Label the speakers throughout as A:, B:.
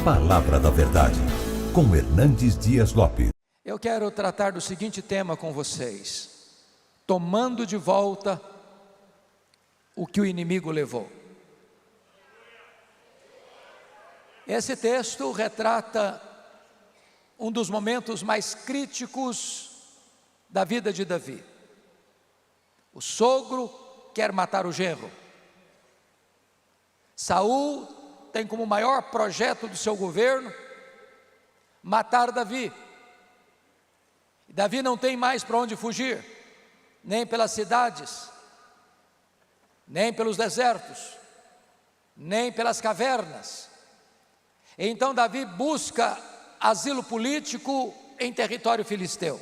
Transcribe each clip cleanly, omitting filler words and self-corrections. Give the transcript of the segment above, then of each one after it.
A: Palavra da Verdade, com Hernandes Dias Lopes.
B: Eu quero tratar do seguinte tema com vocês: tomando de volta o que o inimigo levou. Esse texto retrata um dos momentos mais críticos da vida de Davi. O sogro quer matar o genro. Saul tem como maior projeto do seu governo matar Davi. Davi não tem mais para onde fugir, nem pelas cidades, nem pelos desertos, nem pelas cavernas. Então Davi busca asilo político em território filisteu.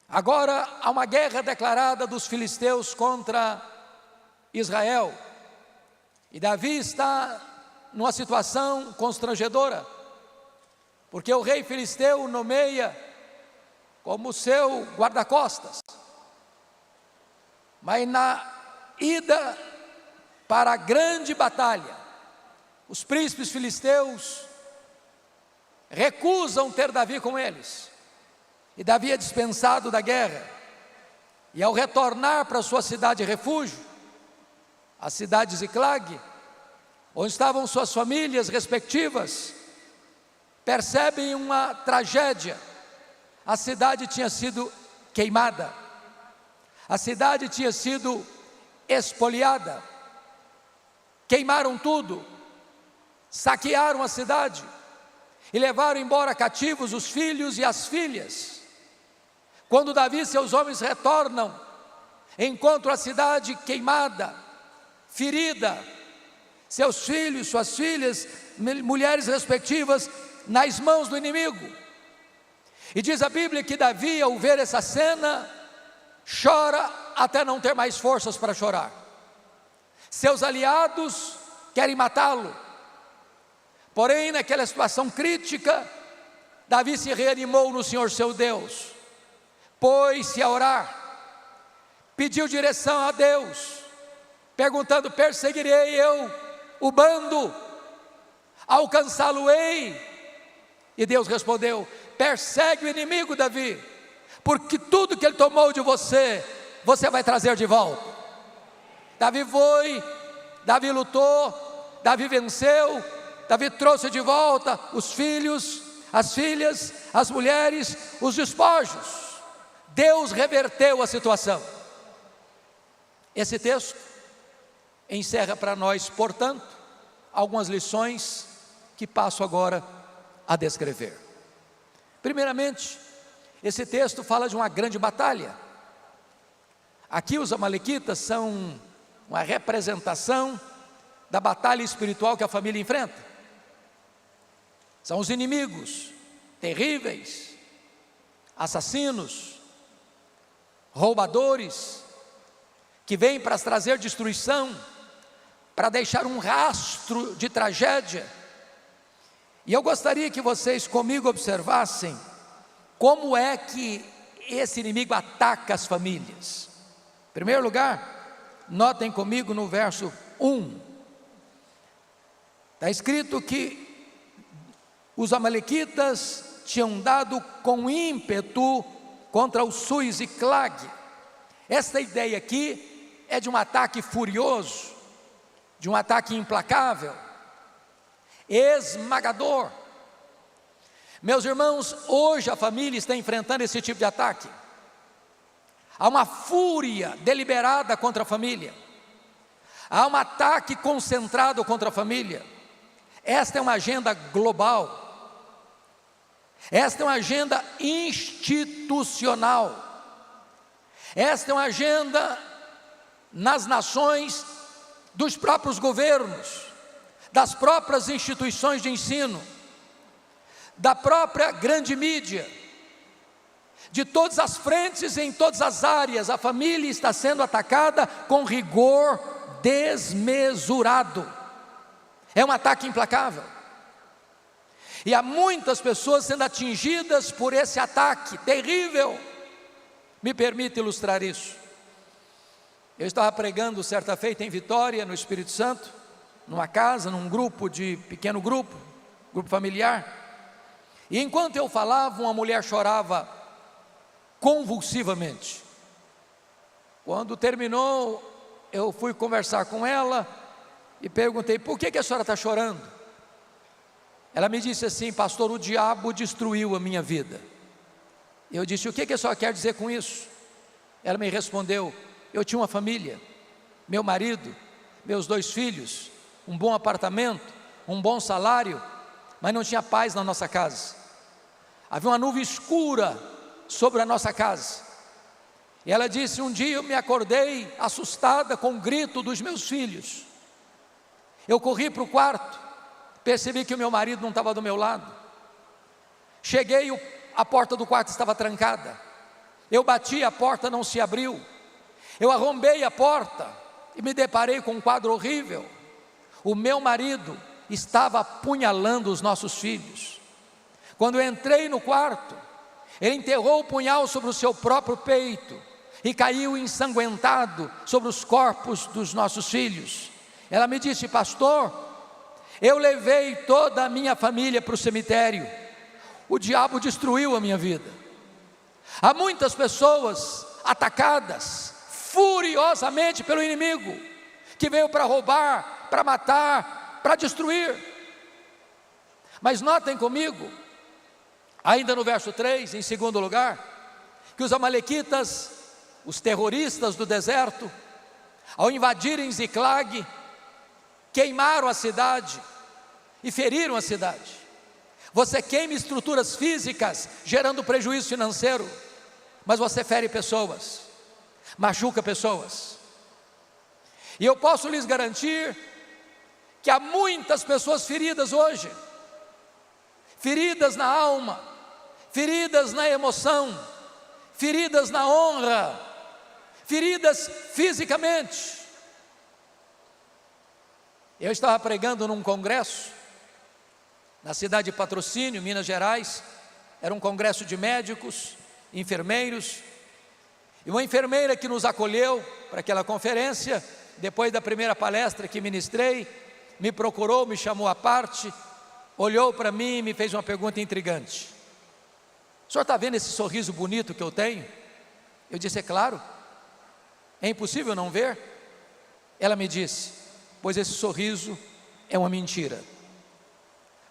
B: Agora há uma guerra declarada dos filisteus contra Israel, e Davi está numa situação constrangedora, porque o rei filisteu o nomeia como seu guarda-costas. Mas na ida para a grande batalha, os príncipes filisteus recusam ter Davi com eles, e Davi é dispensado da guerra. E ao retornar para sua cidade refúgio, a cidade de Ziclag, onde estavam suas famílias respectivas, percebem uma tragédia. A cidade tinha sido queimada, a cidade tinha sido espoliada, queimaram tudo, saquearam a cidade e levaram embora cativos os filhos e as filhas. Quando Davi e seus homens retornam, encontram a cidade queimada, ferida, seus filhos, suas filhas, mulheres respectivas nas mãos do inimigo. E diz a Bíblia que Davi, ao ver essa cena, chora até não ter mais forças para chorar. Seus aliados querem matá-lo, porém naquela situação crítica, Davi se reanimou no Senhor seu Deus, pôs-se a orar, pediu direção a Deus, perguntando: perseguirei eu o bando, alcançá-lo-ei? E Deus respondeu: persegue o inimigo, Davi, porque tudo que ele tomou de você, você vai trazer de volta. Davi foi, Davi lutou, Davi venceu, Davi trouxe de volta os filhos, as filhas, as mulheres, os despojos. Deus reverteu a situação. Esse texto encerra para nós, portanto, algumas lições que passo agora a descrever. Primeiramente, esse texto fala de uma grande batalha. Aqui os amalequitas são uma representação da batalha espiritual que a família enfrenta. São os inimigos terríveis, assassinos, roubadores, que vêm para trazer destruição, para deixar um rastro de tragédia. E eu gostaria que vocês comigo observassem como é que esse inimigo ataca as famílias. Em primeiro lugar, notem comigo no verso 1, está escrito que os amalequitas tinham dado com ímpeto contra o sul Ziclag. Esta ideia aqui é de um ataque furioso, de um ataque implacável, esmagador. Meus irmãos, hoje a família está enfrentando esse tipo de ataque. Há uma fúria deliberada contra a família, há um ataque concentrado contra a família. Esta é uma agenda global, esta é uma agenda institucional, esta é uma agenda nas nações, dos próprios governos, das próprias instituições de ensino, da própria grande mídia, de todas as frentes, em todas as áreas. A família está sendo atacada com rigor desmesurado. É um ataque implacável. E há muitas pessoas sendo atingidas por esse ataque terrível. Me permite ilustrar isso. Eu estava pregando certa feita em Vitória, no Espírito Santo, numa casa, num pequeno grupo familiar. E enquanto eu falava, uma mulher chorava convulsivamente. Quando terminou, eu fui conversar com ela e perguntei: por que a senhora está chorando? Ela me disse assim: pastor, o diabo destruiu a minha vida. Eu disse: o que a senhora quer dizer com isso? Ela me respondeu: eu tinha uma família, meu marido, meus 2 filhos, um bom apartamento, um bom salário, mas não tinha paz na nossa casa. Havia uma nuvem escura sobre a nossa casa. E ela disse: um dia eu me acordei assustada com o grito dos meus filhos. Eu corri para o quarto, percebi que o meu marido não estava do meu lado. Cheguei, a porta do quarto estava trancada. Eu bati, a porta não se abriu. Eu arrombei a porta e me deparei com um quadro horrível. O meu marido estava apunhalando os nossos filhos. Quando eu entrei no quarto, ele enterrou o punhal sobre o seu próprio peito e caiu ensanguentado sobre os corpos dos nossos filhos. Ela me disse: pastor, eu levei toda a minha família para o cemitério. O diabo destruiu a minha vida. Há muitas pessoas atacadas furiosamente pelo inimigo, que veio para roubar, para matar, para destruir. Mas notem comigo, ainda no verso 3, em segundo lugar, que os amalequitas, os terroristas do deserto, ao invadirem Ziclag, queimaram a cidade e feriram a cidade. Você queima estruturas físicas, gerando prejuízo financeiro, mas você fere pessoas, machuca pessoas. E eu posso lhes garantir que há muitas pessoas feridas hoje, feridas na alma, feridas na emoção, feridas na honra, feridas fisicamente. Eu estava pregando num congresso na cidade de Patrocínio, Minas Gerais. Era um congresso de médicos, enfermeiros, e uma enfermeira que nos acolheu para aquela conferência, depois da primeira palestra que ministrei, me procurou, me chamou à parte, olhou para mim e me fez uma pergunta intrigante: o senhor está vendo esse sorriso bonito que eu tenho? Eu disse: é claro, é impossível não ver. Ela me disse: pois esse sorriso é uma mentira.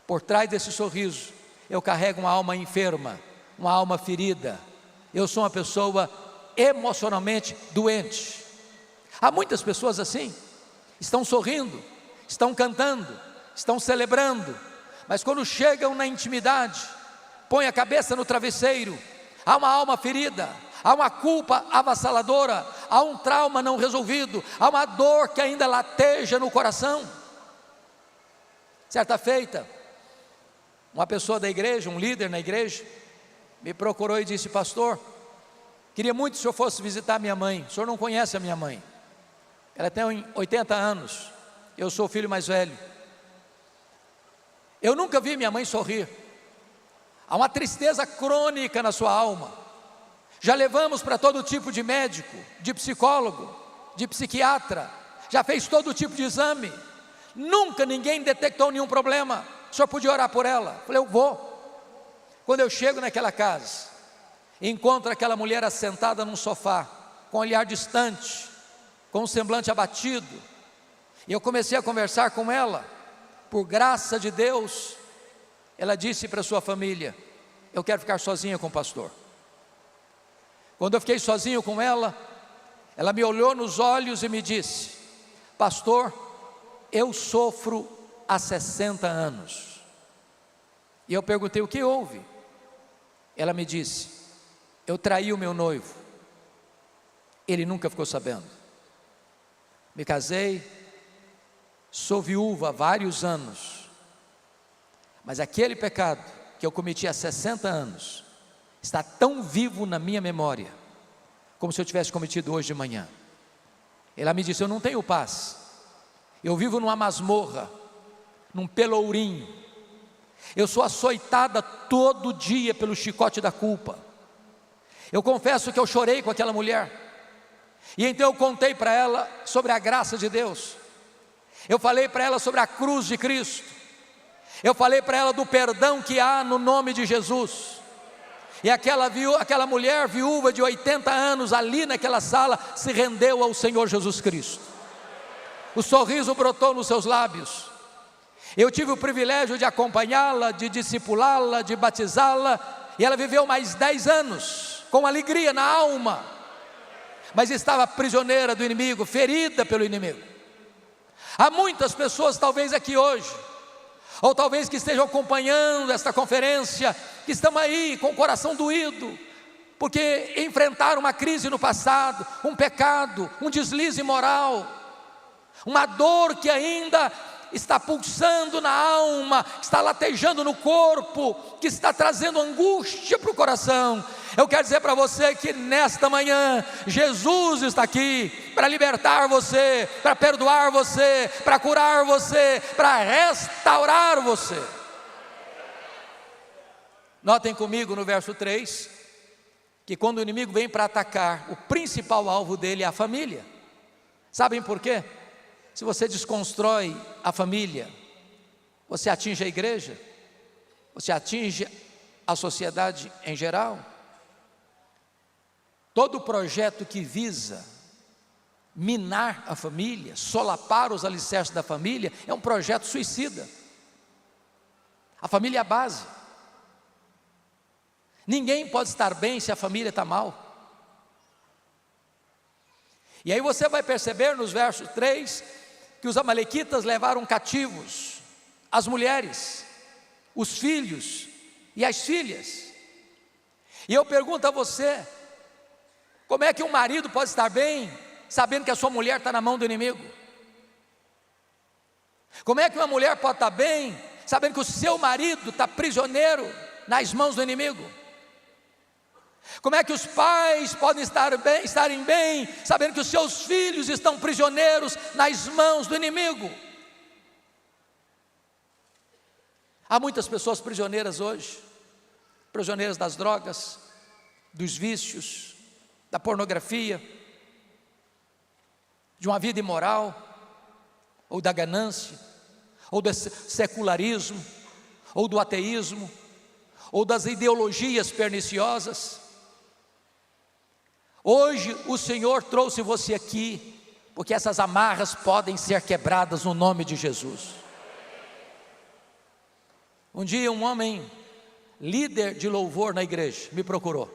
B: Por trás desse sorriso eu carrego uma alma enferma, uma alma ferida. Eu sou uma pessoa emocionalmente doente. Há muitas pessoas assim, estão sorrindo, estão cantando, estão celebrando, mas quando chegam na intimidade, põem a cabeça no travesseiro. Há uma alma ferida, há uma culpa avassaladora, há um trauma não resolvido, há uma dor que ainda lateja no coração. Certa feita, uma pessoa da igreja, um líder na igreja, me procurou e disse: pastor, queria muito que o senhor fosse visitar minha mãe. O senhor não conhece a minha mãe, ela tem 80 anos, eu sou o filho mais velho. Eu nunca vi minha mãe sorrir. Há uma tristeza crônica na sua alma. Já levamos para todo tipo de médico, de psicólogo, de psiquiatra, já fez todo tipo de exame, nunca ninguém detectou nenhum problema. O senhor podia orar por ela? Falei: eu vou. Quando eu chego naquela casa, encontro aquela mulher assentada num sofá, com um olhar distante, com um semblante abatido, e eu comecei a conversar com ela. Por graça de Deus, ela disse para sua família: eu quero ficar sozinha com o pastor. Quando eu fiquei sozinho com ela, ela me olhou nos olhos e me disse: pastor, eu sofro há 60 anos. E eu perguntei: o que houve? Ela me disse: eu traí o meu noivo, ele nunca ficou sabendo. Me casei, sou viúva há vários anos, mas aquele pecado que eu cometi há 60 anos está tão vivo na minha memória, como se eu tivesse cometido hoje de manhã. Ela me disse: eu não tenho paz, eu vivo numa masmorra, num pelourinho, eu sou açoitada todo dia pelo chicote da culpa. Eu confesso que eu chorei com aquela mulher, e então eu contei para ela sobre a graça de Deus. Eu falei para ela sobre a cruz de Cristo. Eu falei para ela do perdão que há no nome de Jesus. E aquela mulher viúva de 80 anos ali naquela sala se rendeu ao Senhor Jesus Cristo. O sorriso brotou nos seus lábios. Eu tive o privilégio de acompanhá-la, de discipulá-la, de batizá-la, e ela viveu mais 10 anos, com alegria na alma, mas estava prisioneira do inimigo, ferida pelo inimigo. Há muitas pessoas talvez aqui hoje, ou talvez que estejam acompanhando esta conferência, que estão aí com o coração doído, porque enfrentaram uma crise no passado, um pecado, um deslize moral, uma dor que ainda está pulsando na alma, está latejando no corpo, que está trazendo angústia para o coração. Eu quero dizer para você que nesta manhã, Jesus está aqui para libertar você, para perdoar você, para curar você, para restaurar você. Notem comigo no verso 3, que quando o inimigo vem para atacar, o principal alvo dele é a família. Sabem por quê? Se você desconstrói a família, você atinge a igreja, você atinge a sociedade em geral. Todo projeto que visa minar a família, solapar os alicerces da família, é um projeto suicida. A família é a base. Ninguém pode estar bem se a família está mal. E aí você vai perceber nos versos 3, que os amalequitas levaram cativos as mulheres, os filhos e as filhas. E eu pergunto a você, como é que um marido pode estar bem, sabendo que a sua mulher está na mão do inimigo? Como é que uma mulher pode estar bem, sabendo que o seu marido está prisioneiro nas mãos do inimigo? Como é que os pais podem estarem bem, sabendo que os seus filhos estão prisioneiros nas mãos do inimigo? Há muitas pessoas prisioneiras hoje, prisioneiras das drogas, dos vícios, da pornografia, de uma vida imoral, ou da ganância, ou do secularismo, ou do ateísmo, ou das ideologias perniciosas. Hoje o Senhor trouxe você aqui, porque essas amarras podem ser quebradas no nome de Jesus. Um dia um homem, líder de louvor na igreja, me procurou.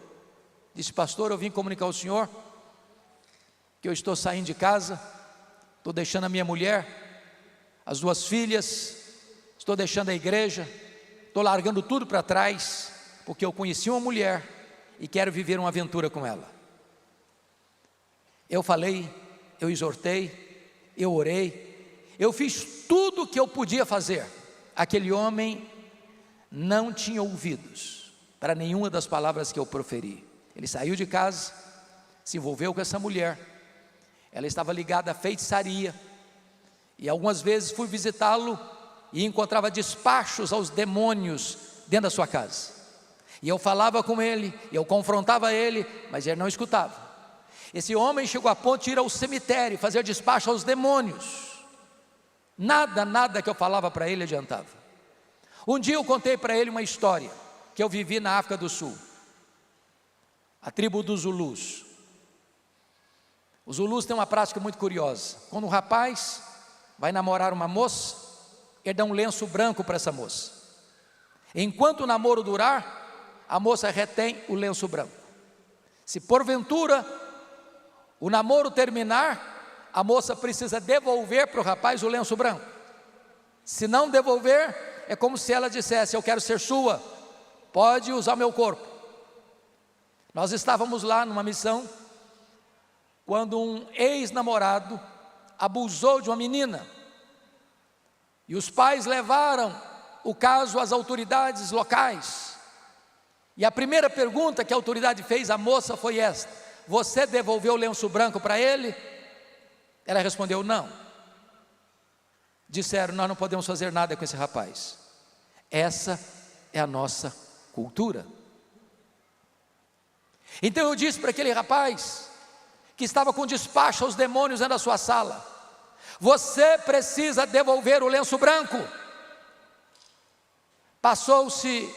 B: Disse: pastor, eu vim comunicar ao senhor que eu estou saindo de casa, estou deixando a minha mulher, as 2 filhas, estou deixando a igreja, estou largando tudo para trás, porque eu conheci uma mulher e quero viver uma aventura com ela. Eu falei, eu exortei, eu orei, eu fiz tudo o que eu podia fazer. Aquele homem não tinha ouvidos para nenhuma das palavras que eu proferi. Ele saiu de casa, se envolveu com essa mulher, ela estava ligada à feitiçaria, e algumas vezes fui visitá-lo e encontrava despachos aos demônios dentro da sua casa. E eu falava com ele, eu confrontava ele, mas ele não escutava. Esse homem chegou a ponto de ir ao cemitério, fazer despacho aos demônios. Nada que eu falava para ele adiantava. Um dia eu contei para ele uma história que eu vivi na África do Sul, a tribo dos Zulus. Os Zulus têm uma prática muito curiosa. Quando um rapaz vai namorar uma moça, ele dá um lenço branco para essa moça. Enquanto o namoro durar, a moça retém o lenço branco. Se porventura o namoro terminar, a moça precisa devolver para o rapaz o lenço branco. Se não devolver, é como se ela dissesse: eu quero ser sua, pode usar meu corpo. Nós estávamos lá numa missão, quando um ex-namorado abusou de uma menina, e os pais levaram o caso às autoridades locais, e a primeira pergunta que a autoridade fez à moça foi esta: você devolveu o lenço branco para ele? Ela respondeu: não. Disseram: nós não podemos fazer nada com esse rapaz. Essa é a nossa cultura. Então eu disse para aquele rapaz, que estava com despacho aos demônios dentro da sua sala: Você precisa devolver o lenço branco. Passou-se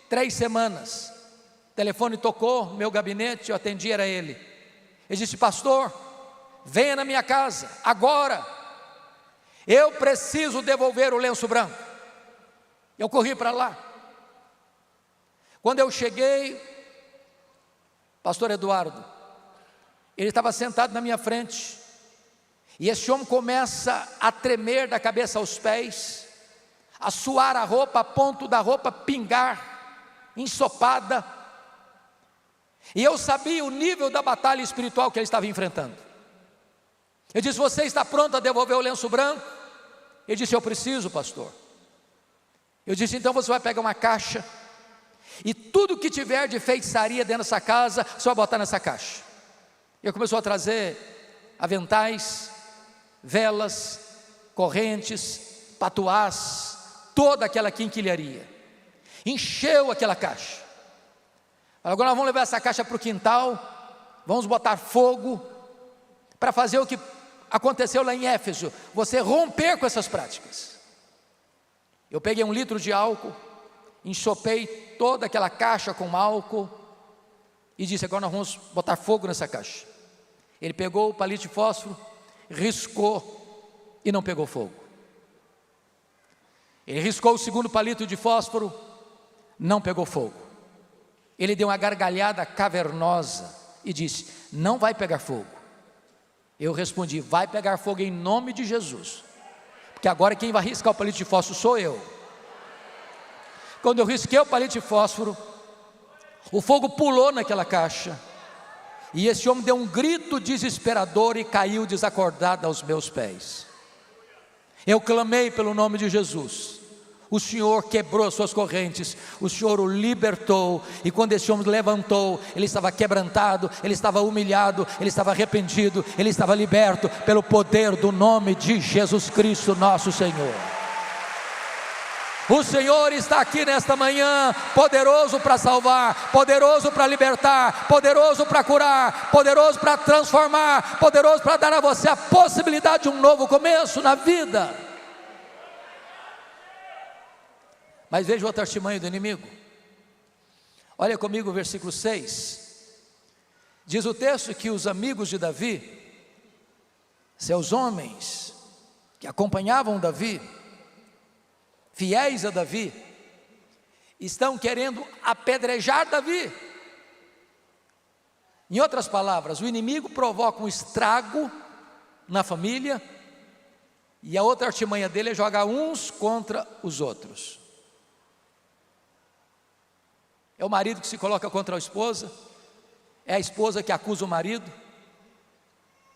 B: 3 semanas, o telefone tocou no meu gabinete, eu atendi, era ele. Ele disse: pastor, venha na minha casa, agora, eu preciso devolver o lenço branco. Eu corri para lá. Quando eu cheguei, pastor Eduardo, ele estava sentado na minha frente, e esse homem começa a tremer da cabeça aos pés, a suar a roupa, a ponto da roupa pingar, ensopada, e eu sabia o nível da batalha espiritual que ele estava enfrentando. Eu disse: você está pronto a devolver o lenço branco? Ele disse: eu preciso, pastor. Eu disse: então você vai pegar uma caixa, e tudo que tiver de feitiçaria dentro dessa casa, você vai botar nessa caixa. Ele começou a trazer aventais, velas, correntes, patuás, toda aquela quinquilharia. Encheu aquela caixa. Agora nós vamos levar essa caixa para o quintal, vamos botar fogo, para fazer o que aconteceu lá em Éfeso, você romper com essas práticas. Eu peguei 1 litro de álcool, ensopei toda aquela caixa com álcool, e disse: agora nós vamos botar fogo nessa caixa. Ele pegou o palito de fósforo, riscou, e não pegou fogo. Ele riscou o segundo palito de fósforo, não pegou fogo. Ele deu uma gargalhada cavernosa e disse: não vai pegar fogo. Eu respondi: vai pegar fogo em nome de Jesus, porque agora quem vai riscar o palito de fósforo sou eu. Quando eu risquei o palito de fósforo, o fogo pulou naquela caixa, e esse homem deu um grito desesperador e caiu desacordado aos meus pés. Eu clamei pelo nome de Jesus. O Senhor quebrou as suas correntes, o Senhor o libertou, e quando esse homem levantou, ele estava quebrantado, ele estava humilhado, ele estava arrependido, ele estava liberto pelo poder do nome de Jesus Cristo nosso Senhor. O Senhor está aqui nesta manhã, poderoso para salvar, poderoso para libertar, poderoso para curar, poderoso para transformar, poderoso para dar a você a possibilidade de um novo começo na vida. Mas veja o outro artimanho do inimigo. Olha comigo o versículo 6. Diz o texto que os amigos de Davi, seus homens que acompanhavam Davi, fiéis a Davi, estão querendo apedrejar Davi. Em outras palavras, o inimigo provoca um estrago na família, e a outra artimanha dele é jogar uns contra os outros. É o marido que se coloca contra a esposa, é a esposa que acusa o marido,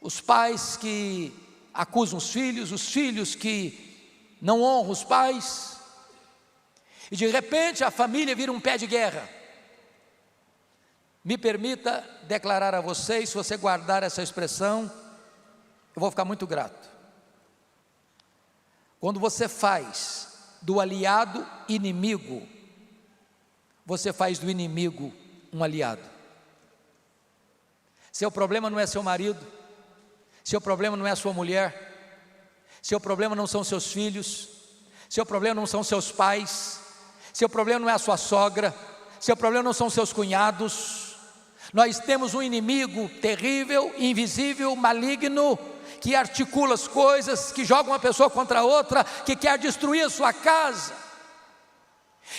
B: os pais que acusam os filhos que não honram os pais, e de repente a família vira um pé de guerra. Me permita declarar a vocês, se você guardar essa expressão, eu vou ficar muito grato. Quando você faz do aliado inimigo, você faz do inimigo um aliado. Seu problema não é seu marido, seu problema não é a sua mulher, seu problema não são seus filhos, seu problema não são seus pais, seu problema não é a sua sogra, seu problema não são seus cunhados. Nós temos um inimigo terrível, invisível, maligno, que articula as coisas, que joga uma pessoa contra a outra, que quer destruir a sua casa.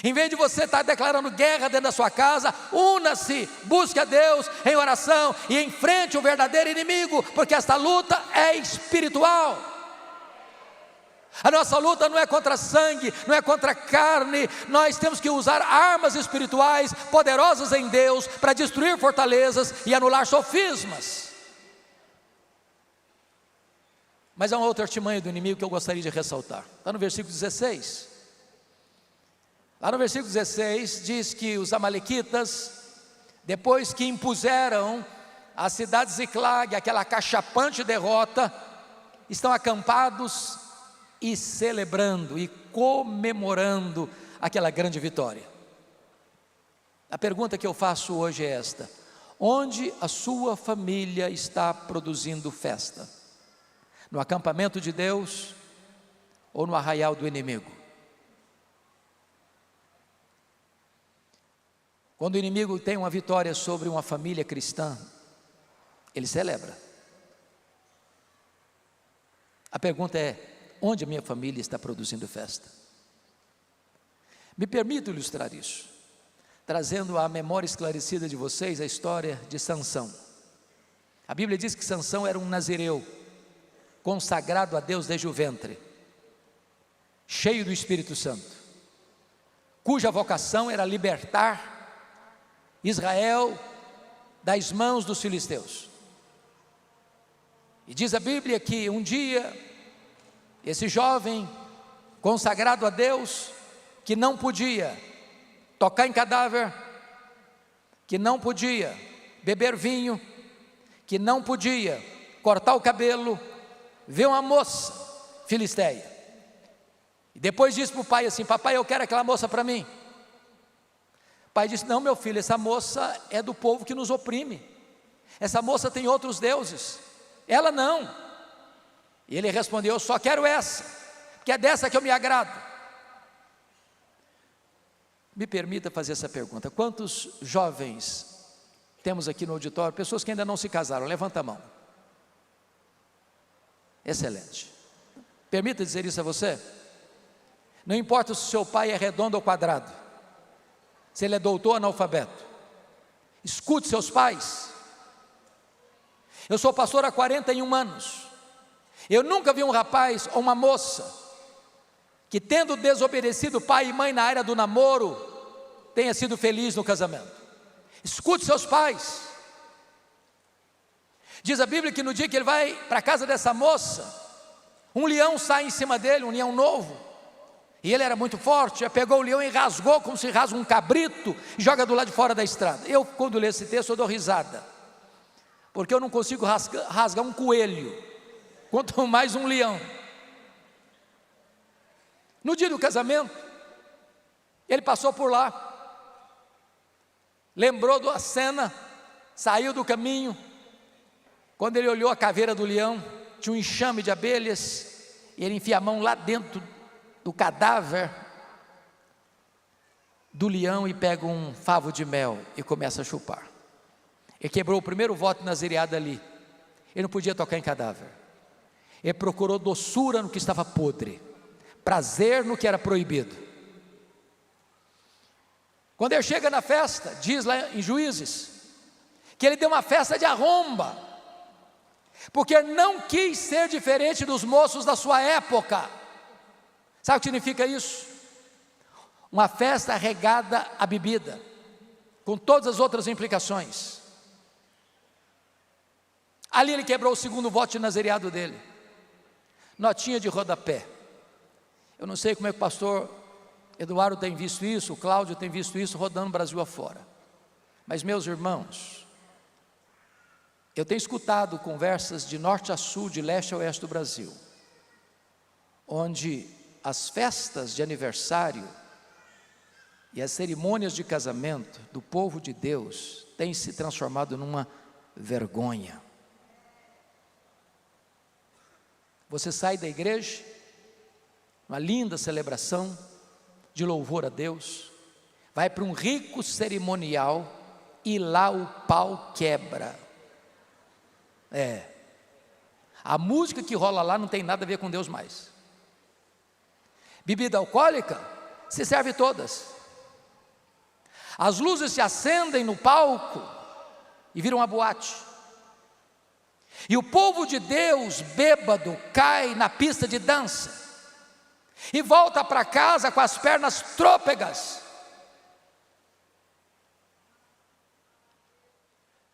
B: Em vez de você estar declarando guerra dentro da sua casa, una-se, busque a Deus em oração e enfrente o verdadeiro inimigo, porque esta luta é espiritual. A nossa luta não é contra sangue, não é contra carne. Nós temos que usar armas espirituais poderosas em Deus para destruir fortalezas e anular sofismas. Mas há uma outra artimanha do inimigo que eu gostaria de ressaltar. Está no versículo 16. Lá no versículo 16 diz que os amalequitas, depois que impuseram a cidade de Ziclag, aquela cachapante derrota, estão acampados e celebrando e comemorando aquela grande vitória. A pergunta que eu faço hoje é esta: onde a sua família está produzindo festa? No acampamento de Deus ou no arraial do inimigo? Quando o inimigo tem uma vitória sobre uma família cristã, ele celebra. A pergunta é: onde a minha família está produzindo festa? Me permito ilustrar isso, trazendo à memória esclarecida de vocês a história de Sansão. A Bíblia diz que Sansão era um nazireu, consagrado a Deus desde o ventre, cheio do Espírito Santo, cuja vocação era libertar Israel das mãos dos filisteus. E diz a Bíblia que um dia, esse jovem consagrado a Deus, que não podia tocar em cadáver, que não podia beber vinho, que não podia cortar o cabelo, vê uma moça filisteia, e depois disse para o pai assim: papai, eu quero aquela moça para mim. O pai disse: não, meu filho, essa moça é do povo que nos oprime, essa moça tem outros deuses, ela não. E ele respondeu: eu só quero essa, porque é dessa que eu me agrado. Me permita fazer essa pergunta: quantos jovens temos aqui no auditório, pessoas que ainda não se casaram? Levanta a mão. Excelente. Permita dizer isso a você: não importa se o seu pai é redondo ou quadrado, se ele é doutor ou analfabeto, escute seus pais. Eu sou pastor há 41 anos, eu nunca vi um rapaz ou uma moça que, tendo desobedecido pai e mãe na área do namoro, tenha sido feliz no casamento. Escute seus pais. Diz a Bíblia que no dia que ele vai para a casa dessa moça, um leão sai em cima dele, um leão novo, e ele era muito forte, já pegou o leão e rasgou como se rasga um cabrito e joga do lado de fora da estrada. Eu, quando leio esse texto, eu dou risada, porque eu não consigo rasgar um coelho, quanto mais um leão. No dia do casamento, ele passou por lá, lembrou da cena, saiu do caminho. Quando ele olhou a caveira do leão, tinha um enxame de abelhas, e ele enfia a mão lá dentro do cadáver do leão e pega um favo de mel e começa a chupar. Ele quebrou o primeiro voto nazireado ali. Ele não podia tocar em cadáver. Ele procurou doçura no que estava podre, prazer no que era proibido. Quando ele chega na festa, diz lá em Juízes, que ele deu uma festa de arromba, porque não quis ser diferente dos moços da sua época. Sabe o que significa isso? Uma festa regada à bebida, com todas as outras implicações. Ali ele quebrou o segundo voto de nazireado dele, notinha de rodapé. Eu não sei como é que o pastor Eduardo tem visto isso, o Cláudio tem visto isso rodando o Brasil afora, mas meus irmãos, eu tenho escutado conversas de norte a sul, de leste a oeste do Brasil, onde as festas de aniversário e as cerimônias de casamento do povo de Deus têm se transformado numa vergonha. Você sai da igreja, uma linda celebração de louvor a Deus, vai para um rico cerimonial e lá o pau quebra. A música que rola lá não tem nada a ver com Deus mais. Bebida alcoólica, se serve todas. As luzes se acendem no palco e viram uma boate. E o povo de Deus, bêbado, cai na pista de dança e volta para casa com as pernas trôpegas.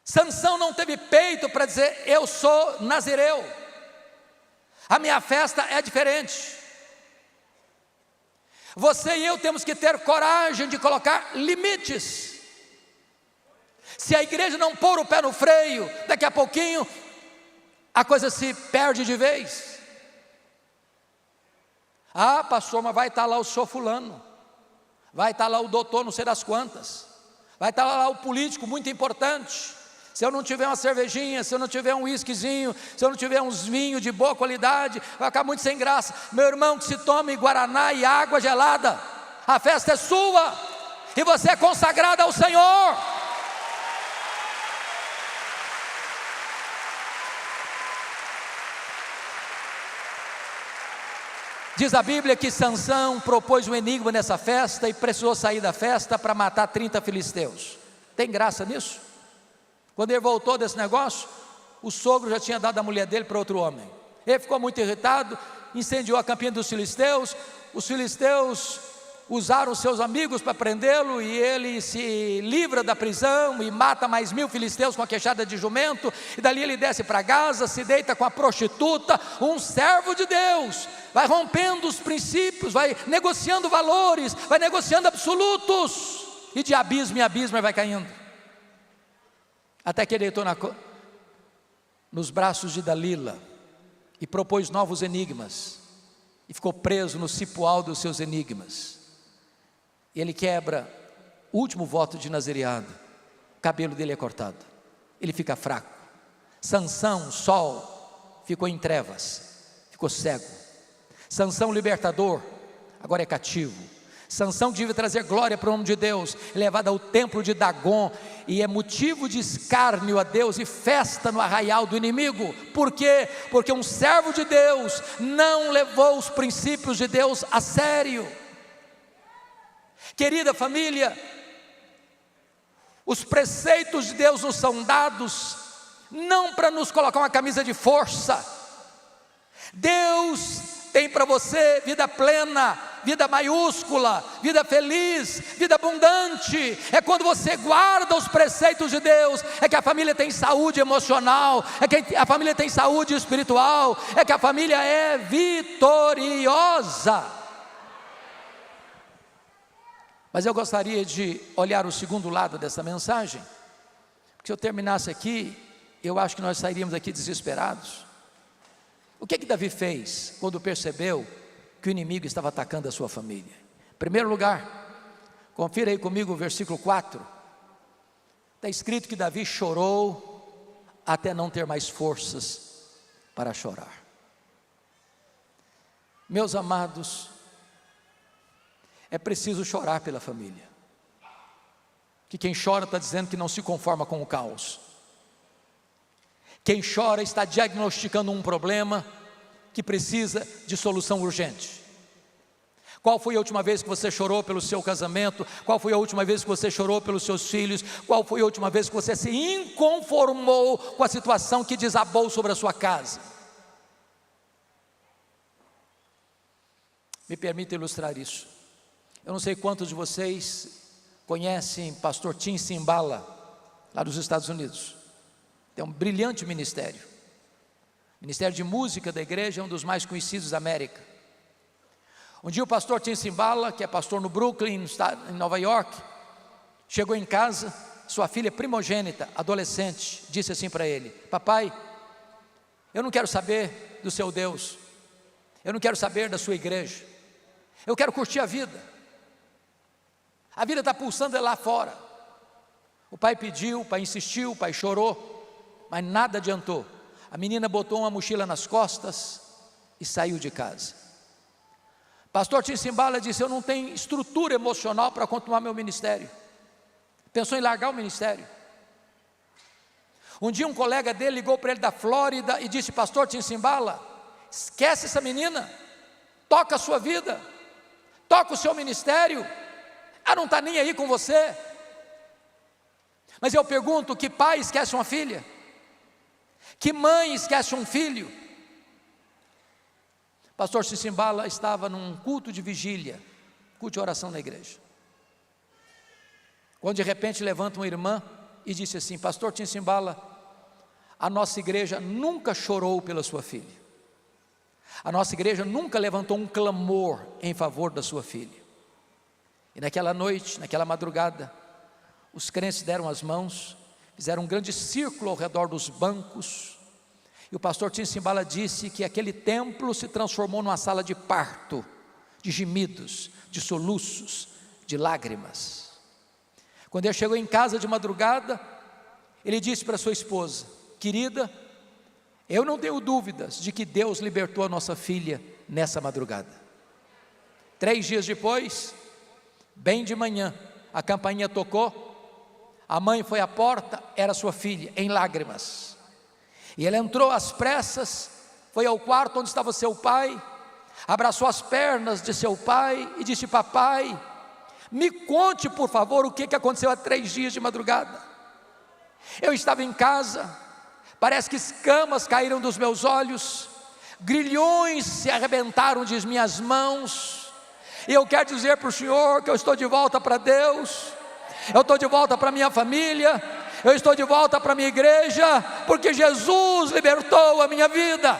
B: Sansão não teve peito para dizer: eu sou nazireu, a minha festa é diferente. Você e eu temos que ter coragem de colocar limites. Se a igreja não pôr o pé no freio, daqui a pouquinho a coisa se perde de vez. Ah, pastor, mas vai estar lá o senhor fulano, vai estar lá o doutor não sei das quantas, vai estar lá o político muito importante. se eu não tiver uma cervejinha, se eu não tiver um whiskyzinho, se eu não tiver uns vinhos de boa qualidade, vai ficar muito sem graça. Meu irmão, que se tome guaraná e água gelada, a festa é sua, e você é consagrado ao Senhor. Diz a Bíblia que Sansão propôs um enigma nessa festa e precisou sair da festa para matar 30 filisteus. Tem graça nisso? Quando ele voltou desse negócio, o sogro já tinha dado a mulher dele para outro homem. Ele ficou muito irritado, incendiou a campina dos filisteus. Os filisteus usaram seus amigos para prendê-lo, e ele se livra da prisão e mata mais 1000 filisteus com a queixada de jumento, e dali ele desce para Gaza, se deita com a prostituta, um servo de Deus, vai rompendo os princípios, vai negociando valores, vai negociando absolutos, e de abismo em abismo ele vai caindo, até que ele deitou nos braços de Dalila, e propôs novos enigmas, e ficou preso no cipoal dos seus enigmas. E ele quebra o último voto de nazereado, o cabelo dele é cortado, ele fica fraco. Sansão, sol, ficou em trevas, ficou cego. Sansão, libertador, agora é cativo. Sansão, que devia trazer glória para o nome de Deus, é levado ao templo de Dagom, e é motivo de escárnio a Deus e festa no arraial do inimigo. Por quê? Porque um servo de Deus não levou os princípios de Deus a sério. Querida família, os preceitos de Deus nos são dados não para nos colocar uma camisa de força. Deus tem para você vida plena, vida maiúscula, vida feliz, vida abundante. É quando você guarda os preceitos de Deus, é que a família tem saúde emocional, é que a família tem saúde espiritual, é que a família é vitoriosa. Mas eu gostaria de olhar o segundo lado dessa mensagem, porque se eu terminasse aqui, eu acho que nós sairíamos aqui desesperados. O que Davi fez quando percebeu que o inimigo estava atacando a sua família? Em primeiro lugar, confira aí comigo o versículo 4, está escrito que Davi chorou até não ter mais forças para chorar. Meus amados, é preciso chorar pela família, que quem chora está dizendo que não se conforma com o caos. Quem chora está diagnosticando um problema que precisa de solução urgente. Qual foi a última vez que você chorou pelo seu casamento? Qual foi a última vez que você chorou pelos seus filhos? Qual foi a última vez que você se inconformou com a situação que desabou sobre a sua casa? Me permita ilustrar isso. Eu não sei quantos de vocês conhecem pastor Tim Simbala, lá dos Estados Unidos. Tem um brilhante ministério. Ministério de música da igreja é um dos mais conhecidos da América. Um dia o pastor Tim Simbala, que é pastor no Brooklyn, em Nova York, chegou em casa, sua filha primogênita, adolescente, disse assim para ele: papai, eu não quero saber do seu Deus, eu não quero saber da sua igreja, eu quero curtir a vida. A vida está pulsando lá fora. O pai pediu, o pai insistiu, o pai chorou, mas nada adiantou. A menina botou uma mochila nas costas e saiu de casa. Pastor Tim Simbala disse: eu não tenho estrutura emocional para continuar meu ministério. Pensou em largar o ministério. Um dia um colega dele ligou para ele da Flórida e disse: pastor Tim Simbala, esquece essa menina, toca a sua vida, toca o seu ministério. Ela não está nem aí com você. Mas eu pergunto: que pai esquece uma filha? Que mãe esquece um filho? Pastor Simbala estava num culto de vigília, culto de oração na igreja, quando de repente levanta uma irmã e disse assim: pastor Simbala, a nossa igreja nunca chorou pela sua filha, a nossa igreja nunca levantou um clamor em favor da sua filha. E naquela noite, naquela madrugada, os crentes deram as mãos, fizeram um grande círculo ao redor dos bancos, e o pastor Tim Simbala disse que aquele templo se transformou numa sala de parto, de gemidos, de soluços, de lágrimas. Quando ele chegou em casa de madrugada, ele disse para sua esposa: querida, eu não tenho dúvidas de que Deus libertou a nossa filha nessa madrugada. 3 dias depois, bem de manhã, a campainha tocou, a mãe foi à porta, era sua filha, em lágrimas, e ela entrou às pressas, foi ao quarto onde estava seu pai, abraçou as pernas de seu pai e disse: papai, me conte por favor o que aconteceu há 3 dias de madrugada. Eu estava em casa, parece que escamas caíram dos meus olhos, grilhões se arrebentaram de minhas mãos, e eu quero dizer para o senhor que eu estou de volta para Deus, eu estou de volta para minha família, eu estou de volta para minha igreja, porque Jesus libertou a minha vida,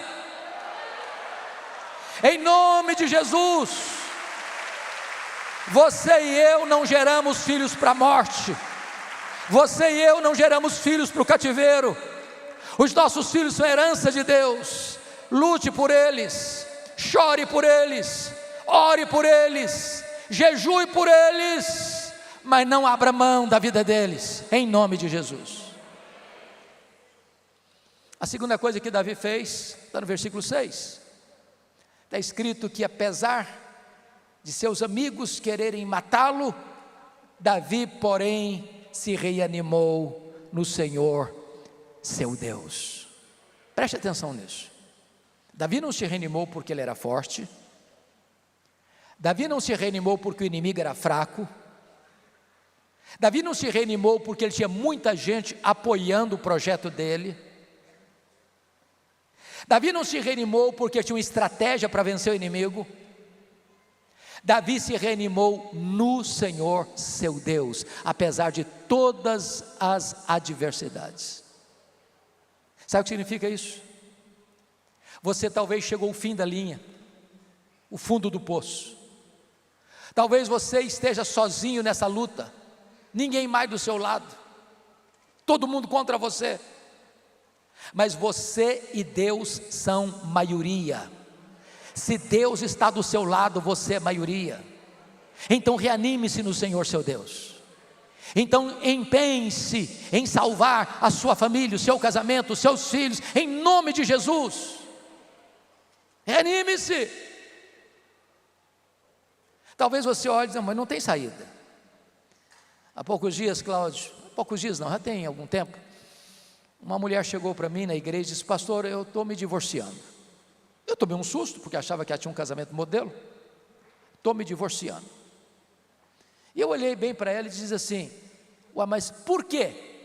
B: em nome de Jesus. Você e eu não geramos filhos para a morte, você e eu não geramos filhos para o cativeiro, os nossos filhos são herança de Deus. Lute por eles, chore por eles, ore por eles, jejue por eles, mas não abra mão da vida deles, em nome de Jesus. A segunda coisa que Davi fez, está no versículo 6, está escrito que apesar de seus amigos quererem matá-lo, Davi porém se reanimou no Senhor seu Deus. Preste atenção nisso. Davi não se reanimou porque ele era forte, Davi não se reanimou porque o inimigo era fraco, Davi não se reanimou porque ele tinha muita gente apoiando o projeto dele, Davi não se reanimou porque tinha uma estratégia para vencer o inimigo. Davi se reanimou no Senhor seu Deus, apesar de todas as adversidades. Sabe o que significa isso? Você talvez chegou ao fim da linha, o fundo do poço. Talvez você esteja sozinho nessa luta, ninguém mais do seu lado, todo mundo contra você. Mas você e Deus são maioria. Se Deus está do seu lado, você é maioria. Então reanime-se no Senhor seu Deus. Então empenhe-se em salvar a sua família, o seu casamento, os seus filhos, em nome de Jesus. Reanime-se. Talvez você olhe e diga: mas não tem saída. Há poucos dias, Cláudio, poucos dias não, já tem algum tempo, uma mulher chegou para mim na igreja e disse: pastor, eu estou me divorciando. Eu tomei um susto, porque achava que ela tinha um casamento modelo. Estou me divorciando. E eu olhei bem para ela e disse assim: ué, mas por quê?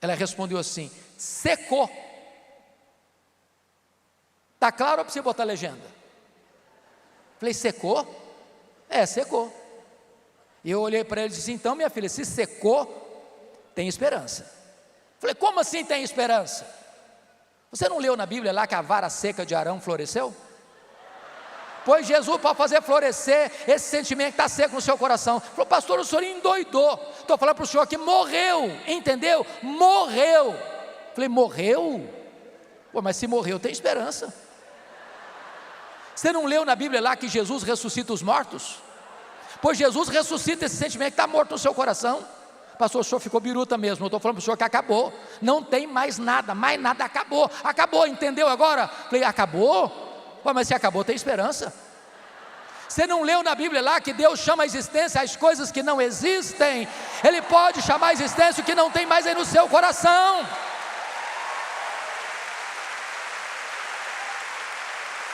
B: Ela respondeu assim: secou. Está claro ou precisa botar legenda? Falei: secou? É, secou. E eu olhei para ela e disse: então minha filha, se secou, tem esperança. Falei: como assim tem esperança? Você não leu na Bíblia lá que a vara seca de Arão floresceu? Pois Jesus pode fazer florescer esse sentimento que está seco no seu coração. Falou: pastor, o senhor endoidou. Estou falando para o senhor que morreu, entendeu? Morreu. Falei: morreu? Pô, mas se morreu tem esperança. Você não leu na Bíblia lá que Jesus ressuscita os mortos? Pois Jesus ressuscita esse sentimento que está morto no seu coração. Pastor, o senhor ficou biruta mesmo. Eu estou falando para o senhor que acabou. Não tem mais nada, acabou. Acabou, entendeu agora? Falei: acabou? Pô, mas se acabou tem esperança. Você não leu na Bíblia lá que Deus chama a existência as coisas que não existem? Ele pode chamar a existência o que não tem mais aí no seu coração.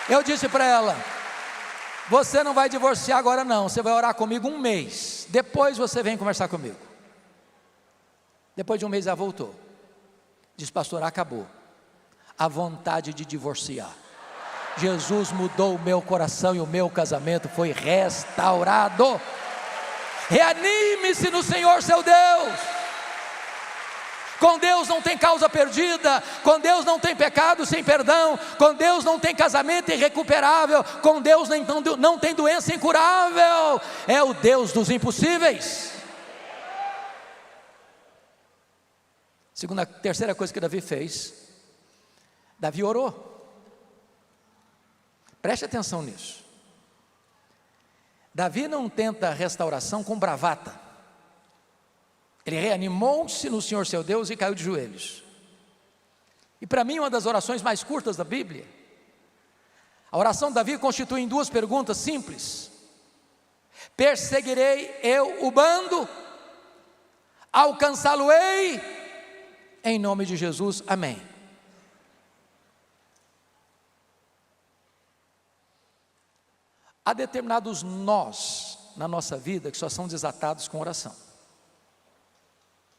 B: Eu disse para ela: você não vai divorciar agora não, você vai orar comigo 1 mês, depois você vem conversar comigo. Depois de 1 mês ela voltou, disse: pastor, acabou a vontade de divorciar. Jesus mudou o meu coração e o meu casamento foi restaurado. Reanime-se no Senhor seu Deus. Com Deus não tem causa perdida, com Deus não tem pecado sem perdão, com Deus não tem casamento irrecuperável, com Deus não tem doença incurável. É o Deus dos impossíveis. Terceira coisa que Davi fez, Davi orou. Preste atenção nisso. Davi não tenta restauração com bravata. Ele reanimou-se no Senhor seu Deus e caiu de joelhos. E para mim, uma das orações mais curtas da Bíblia, a oração de Davi constitui em duas perguntas simples: perseguirei eu o bando? Alcançá-lo-ei? Em nome de Jesus, amém. Há determinados nós na nossa vida que só são desatados com oração.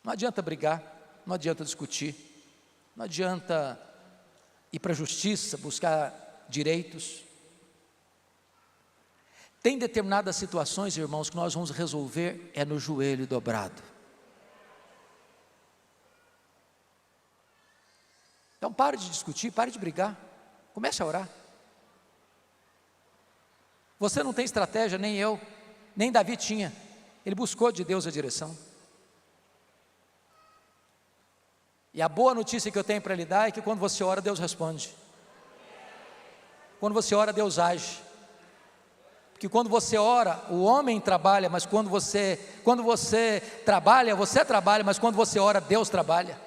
B: Não adianta brigar, não adianta discutir, não adianta ir para a justiça, buscar direitos. Tem determinadas situações, irmãos, que nós vamos resolver no joelho dobrado. Então pare de discutir, pare de brigar, comece a orar. Você não tem estratégia, nem eu, nem Davi tinha. Ele buscou de Deus a direção. E a boa notícia que eu tenho para lhe dar é que quando você ora, Deus responde. Quando você ora, Deus age. Porque quando você ora, o homem trabalha, mas quando você trabalha, mas quando você ora, Deus trabalha.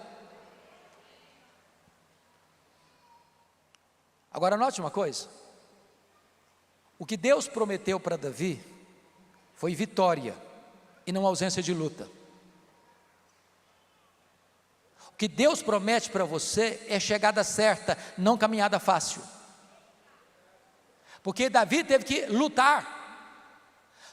B: Agora note uma coisa: o que Deus prometeu para Davi foi vitória e não ausência de luta. O que Deus promete para você é chegada certa, não caminhada fácil. Porque Davi teve que lutar.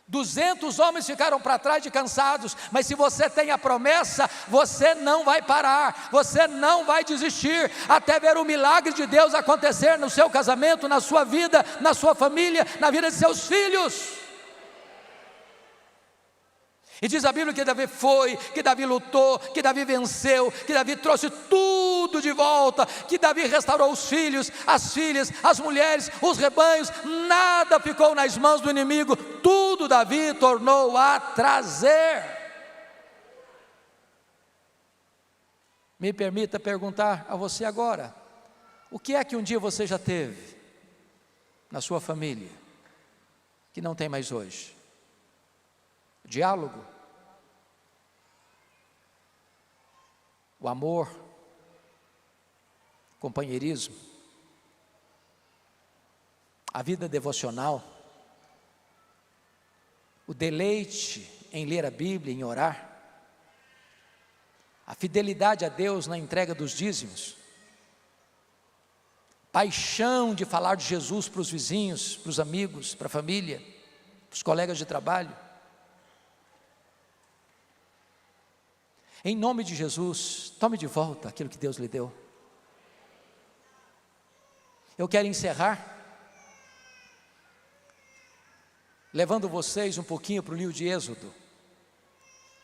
B: 200 homens ficaram para trás de cansados, mas se você tem a promessa, você não vai parar, você não vai desistir, até ver o milagre de Deus acontecer no seu casamento, na sua vida, na sua família, na vida de seus filhos. E diz a Bíblia que Davi foi, que Davi lutou, que Davi venceu, que Davi trouxe tudo de volta, que Davi restaurou os filhos, as filhas, as mulheres, os rebanhos, nada ficou nas mãos do inimigo, tudo Davi tornou a trazer. Me permita perguntar a você agora: o que é que um dia você já teve na sua família, que não tem mais hoje? O diálogo, o amor, o companheirismo, a vida devocional, o deleite em ler a Bíblia, em orar, a fidelidade a Deus na entrega dos dízimos, paixão de falar de Jesus para os vizinhos, para os amigos, para a família, para os colegas de trabalho. Em nome de Jesus, tome de volta aquilo que Deus lhe deu. Eu quero encerrar levando vocês um pouquinho para o livro de Êxodo,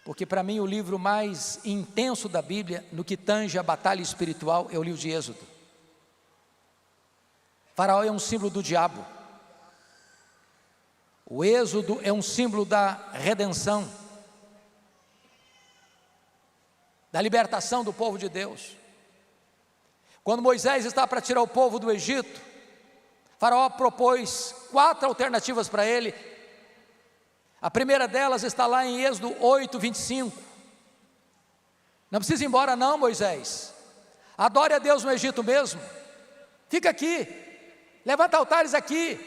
B: porque para mim o livro mais intenso da Bíblia, no que tange a batalha espiritual, é o livro de Êxodo. Faraó é um símbolo do diabo. O Êxodo é um símbolo da redenção, da libertação do povo de Deus. Quando Moisés está para tirar o povo do Egito, Faraó propôs 4 alternativas para ele. A primeira delas está lá em Êxodo 8, 25. Não precisa ir embora não, Moisés, adore a Deus no Egito mesmo, fica aqui, levanta altares aqui.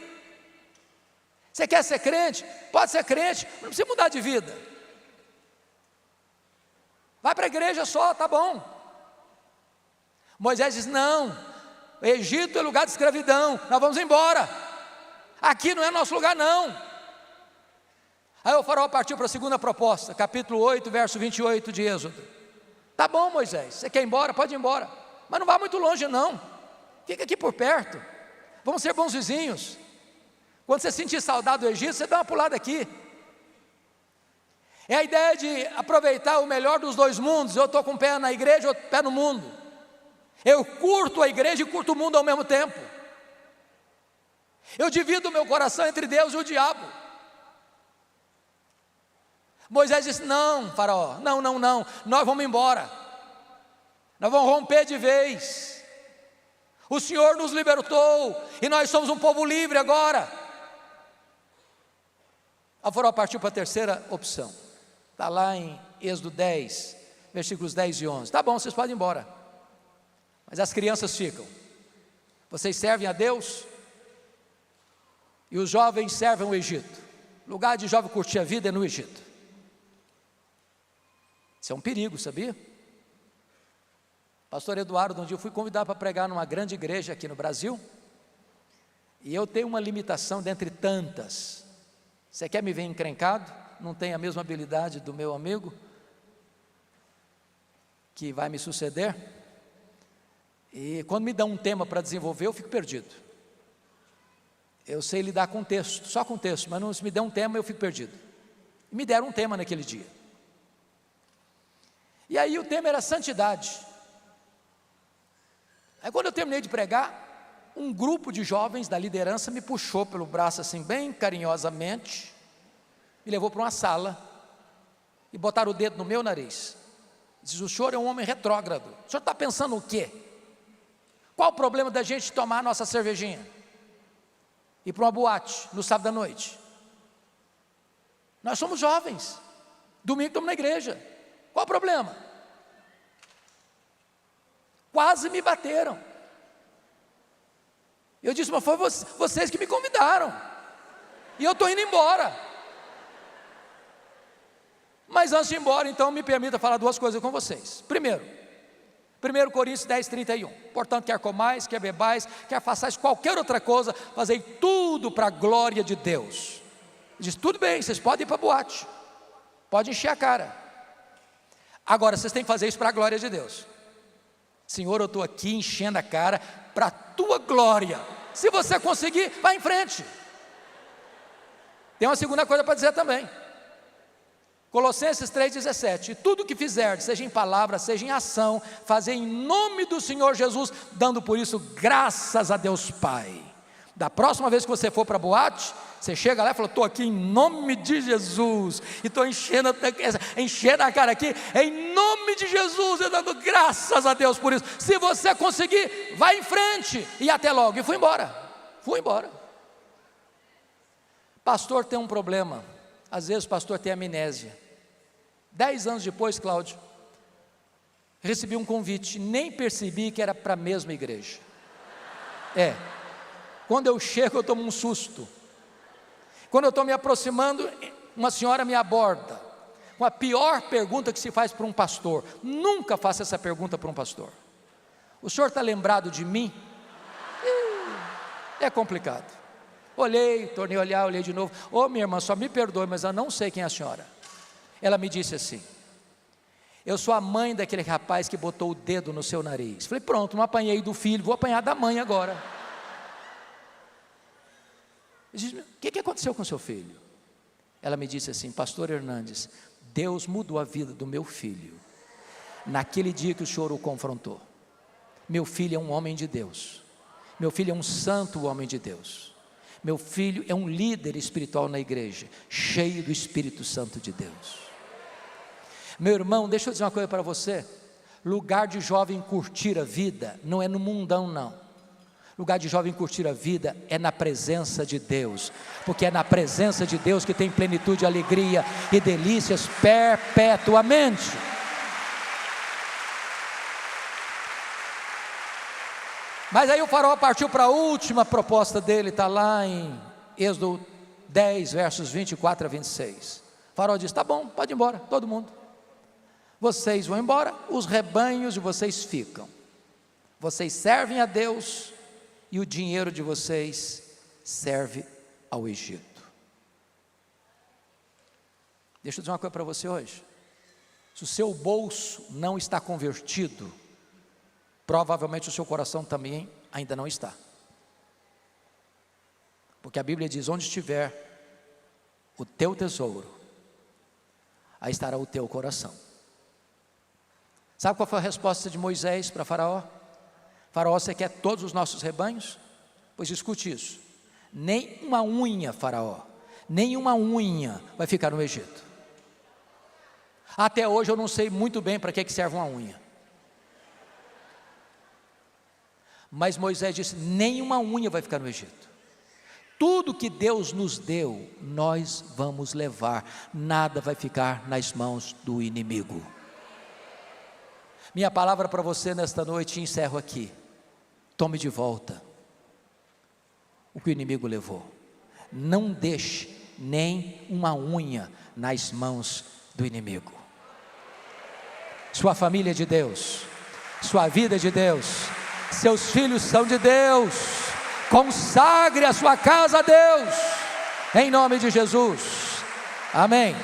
B: Você quer ser crente? Pode ser crente, não precisa mudar de vida. Vai para a igreja só, tá bom. Moisés diz: não, o Egito é lugar de escravidão, nós vamos embora, aqui não é nosso lugar não. Aí o faraó partiu para a segunda proposta, capítulo 8, verso 28 de Êxodo. Tá bom, Moisés, você quer ir embora? Pode ir embora, mas não vá muito longe não, fica aqui por perto, vamos ser bons vizinhos. Quando você sentir saudade do Egito, você dá uma pulada aqui. É a ideia de aproveitar o melhor dos dois mundos. Eu estou com um pé na igreja, outro pé no mundo. Eu curto a igreja e curto o mundo ao mesmo tempo. Eu divido o meu coração entre Deus e o diabo. Moisés disse: não, faraó, não, nós vamos embora, nós vamos romper de vez. O Senhor nos libertou e nós somos um povo livre agora. A faraó partiu para a terceira opção. Está lá em Êxodo 10, versículos 10 e 11. Tá bom, vocês podem ir embora, mas as crianças ficam. Vocês servem a Deus e os jovens servem o Egito. O lugar de jovem curtir a vida é no Egito. Isso é um perigo, sabia? Pastor Eduardo, um dia eu fui convidado para pregar numa grande igreja aqui no Brasil, e eu tenho uma limitação dentre tantas. Você quer me ver encrencado? Não tem a mesma habilidade do meu amigo que vai me suceder? E quando me dão um tema para desenvolver, eu fico perdido. Eu sei lidar com texto, só com texto, mas não, se me der um tema, eu fico perdido. E me deram um tema naquele dia. E aí o tema era santidade. Aí quando eu terminei de pregar, um grupo de jovens da liderança me puxou pelo braço assim, bem carinhosamente, me levou para uma sala e botaram o dedo no meu nariz. Diz: o senhor é um homem retrógrado. O senhor está pensando o quê? Qual o problema da gente tomar a nossa cervejinha? Ir para uma boate no sábado à noite? Nós somos jovens. Domingo estamos na igreja. Qual o problema? Quase me bateram. Eu disse: mas foi vocês que me convidaram, e eu estou indo embora. Mas antes de ir embora, então, me permita falar duas coisas com vocês. Primeiro, 1 Coríntios 10, 31. Portanto, quer comais, quer bebais, quer façais qualquer outra coisa, fazei tudo para a glória de Deus. Ele diz: tudo bem, vocês podem ir para a boate, pode encher a cara. Agora, vocês têm que fazer isso para a glória de Deus. Senhor, eu estou aqui enchendo a cara para a tua glória. Se você conseguir, vá em frente. Tem uma segunda coisa para dizer também. Colossenses 3,17. E tudo o que fizerdes, seja em palavra, seja em ação, fazer em nome do Senhor Jesus, dando por isso graças a Deus Pai. Da próxima vez que você for para a boate, você chega lá e fala: estou aqui em nome de Jesus, e estou enchendo a cara aqui, em nome de Jesus, e dando graças a Deus por isso. Se você conseguir, vai em frente, e até logo. E fui embora. Pastor tem um problema, às vezes o pastor tem amnésia. 10 anos depois, Cláudio, recebi um convite, nem percebi que era para a mesma igreja. Quando eu chego, eu tomo um susto. Quando eu estou me aproximando, uma senhora me aborda com a pior pergunta que se faz para um pastor. Nunca faça essa pergunta para um pastor: o senhor está lembrado de mim? É complicado. Olhei, tornei a olhar, olhei de novo. Ô, minha irmã, só me perdoe, mas eu não sei quem é a senhora. Ela me disse assim: eu sou a mãe daquele rapaz que botou o dedo no seu nariz. Falei: pronto, não apanhei do filho, vou apanhar da mãe agora. Eu disse: o que aconteceu com seu filho? Ela me disse assim: pastor Hernandes, Deus mudou a vida do meu filho naquele dia que o senhor o confrontou. Meu filho é um homem de Deus, meu filho é um santo homem de Deus, meu filho é um líder espiritual na igreja, cheio do Espírito Santo de Deus. Meu irmão, deixa eu dizer uma coisa para você: lugar de jovem curtir a vida não é no mundão, não. Lugar de jovem curtir a vida é na presença de Deus, porque é na presença de Deus que tem plenitude, alegria e delícias perpetuamente. Mas aí o faraó partiu para a última proposta dele, está lá em Êxodo 10, versos 24 a 26. O faraó diz: tá bom, pode ir embora, todo mundo. Vocês vão embora, os rebanhos de vocês ficam. Vocês servem a Deus e o dinheiro de vocês serve ao Egito. Deixa eu dizer uma coisa para você hoje: se o seu bolso não está convertido, provavelmente o seu coração também ainda não está. Porque a Bíblia diz: onde estiver o teu tesouro, aí estará o teu coração. Sabe qual foi a resposta de Moisés para Faraó? Faraó, você quer todos os nossos rebanhos? Pois escute isso: nem uma unha, Faraó, nem uma unha vai ficar no Egito. Até hoje eu não sei muito bem para que serve uma unha. Mas Moisés disse: nem uma unha vai ficar no Egito. tudo que Deus nos deu, nós vamos levar, nada vai ficar nas mãos do inimigo. Minha palavra para você nesta noite, encerro aqui: tome de volta o que o inimigo levou, não deixe nem uma unha nas mãos do inimigo. Sua família é de Deus, sua vida é de Deus, seus filhos são de Deus. Consagre a sua casa a Deus, em nome de Jesus, amém.